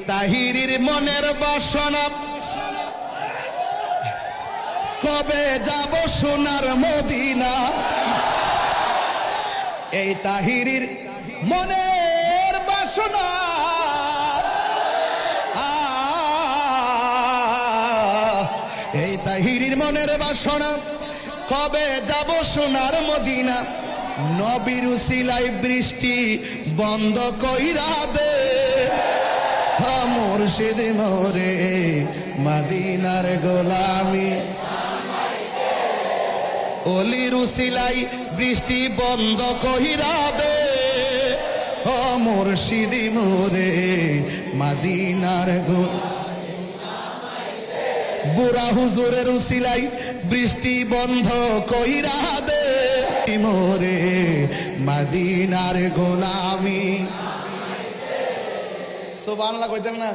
তাহিরির মনের বাসনা কবে যাব সোনার মদিনা। এই তাহিরির মনের বাসনা এই তাহিরির মনের বাসনা কবে যাব সোনার মদিনা। নবীর উসিলাই বৃষ্টি বন্ধ কইরা দে মুর্শিদ মোরে মদিনার গোলামি। অলির উসিলাই বৃষ্টি বন্ধ কইরা দে ও মুর্শিদ মোরে মদিনার গোলামি। বুড়া হুজুরের উসিলাই বৃষ্টি বন্ধ কইরা দে মোরে মদিনার গোলামি। সুবহানাল্লাহ কইতেন না?